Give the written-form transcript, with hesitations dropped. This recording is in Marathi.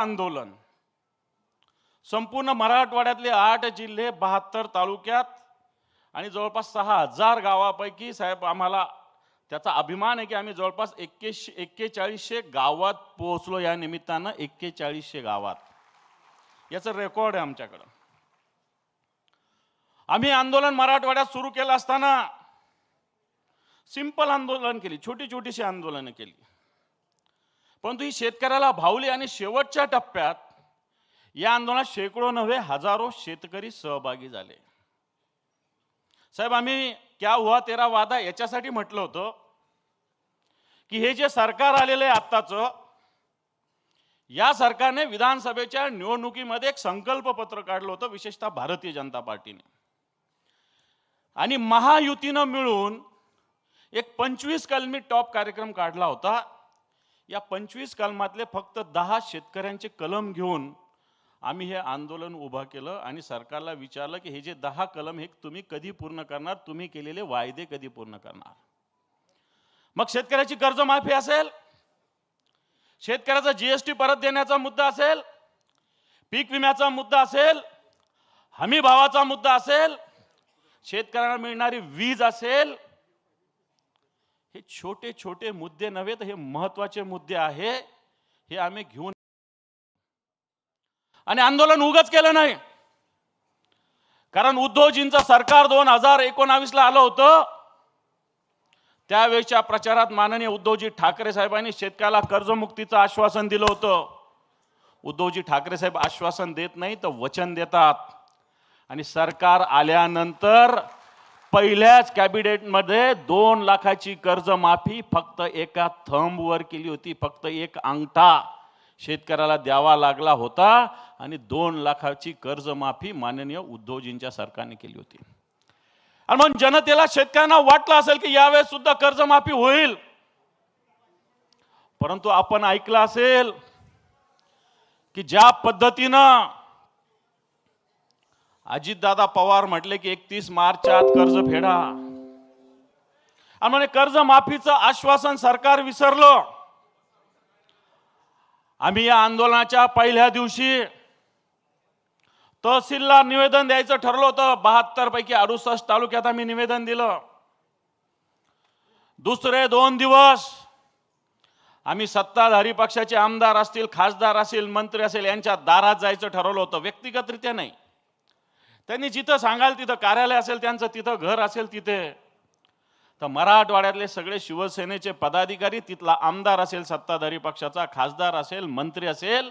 आंदोलन संपूर्ण मराठवाड्यातले 8 जिल्हे 72 तालुक्यात आणि जवळपास 6000 गावापैकी साहेब आम्हाला त्याचा अभिमान आहे की आम्ही जवळपास 4100 गावात पोहोचलो। या निमित्तानं 4100 गावात याचं रेकॉर्ड आहे आमच्याकडे। आम्ही आंदोलन मराठवाड्यात सुरू केलं असताना सिंपल आंदोलन केली, छोटी छोटीशी आंदोलन केली, परंतु ही शेतकऱ्याला भावली आणि शेवटच्या टप्प्यात या आंदोलनात शेकडो नव्हे हजारो शेतकरी सहभागी झाले। साहेब आम्ही क्या हुआ तेरा वादा याच्यासाठी म्हटलं होतं की हे जे सरकार आलेलं आहे आत्ताचं, या सरकारने विधानसभेच्या निवडणुकीमध्ये एक संकल्प पत्र काढलं होतं, विशेषतः भारतीय जनता पार्टीने आणि महायुतीनं मिळून एक 25 कलमी टॉप कार्यक्रम काढला होता। या 25 कलमातले फक्त 10 शेतकऱ्यांचे कलम घेऊन आम्ही हे आंदोलन उभा केलं आणि सरकारला विचारलं की हे जे 10 कलम हे तुम्ही कधी पूर्ण करणार, तुम्ही केलेले वायदे कधी पूर्ण करणार। मग शेतकऱ्याची कर्जमाफी असेल, शेतकऱ्याचा जीएसटी परत देण्याचा मुद्दा असेल, पीक विम्याचा मुद्दा असेल, हमी भावाचा मुद्दा असेल, शेतकऱ्यांना मिळणारी वीज असेल, हे छोटे छोटे मुद्दे नव्हे तर हे महत्त्वाचे मुद्दे आहे। हे आम्ही घेऊन आणि आंदोलन उगाच केलं नाही, कारण उद्धवजींचं सरकार 2019 ला आलं होतं। त्यावेळेच्या प्रचारात माननीय उद्धवजी ठाकरे साहेबांनी शेतकऱ्याला कर्जमुक्तीचं आश्वासन दिलं होतं। उद्धवजी ठाकरे साहेब आश्वासन देत नाही तर वचन देतात आणि सरकार आल्यानंतर पहिल्याच कॅबिनेटमध्ये 2 लाखाची कर्जमाफी फक्त एका थंबवर केली होती। फक्त एक अंगठा शेतकऱ्याला द्यावा लागला होता आणि 2 लाखाची कर्जमाफी माननीय उद्धवजींच्या सरकारने केली होती। आणि मग जनतेला शेतकऱ्यांना वाटलं असेल की यावेळेस सुद्धा कर्जमाफी होईल, परंतु आपण ऐकलं असेल की ज्या पद्धतीनं अजितदादा पवार म्हटले की 31 मार्चच्या आत कर्ज फेडा आणि म्हणे कर्जमाफीचं आश्वासन सरकार विसरलं। आम्ही या आंदोलनाच्या पहिल्या दिवशी तहसीलला निवेदन द्यायचं ठरलं होतं। 72 पैकी 68 तालुक्यात आम्ही निवेदन दिलं। दुसरे 2 दिवस आम्ही सत्ताधारी पक्षाचे आमदार असतील, खासदार असतील, मंत्री असेल यांच्या दारात जायचं ठरवलं होतं, व्यक्तिगतरित्या नाही। त्यांनी जिथं सांगाल तिथं कार्यालय असेल त्यांचं, तिथं घर असेल तिथे, तर मराठवाड्यातले सगळे शिवसेनेचे पदाधिकारी, तिथला आमदार असेल सत्ताधारी पक्षाचा, खासदार असेल, मंत्री असेल,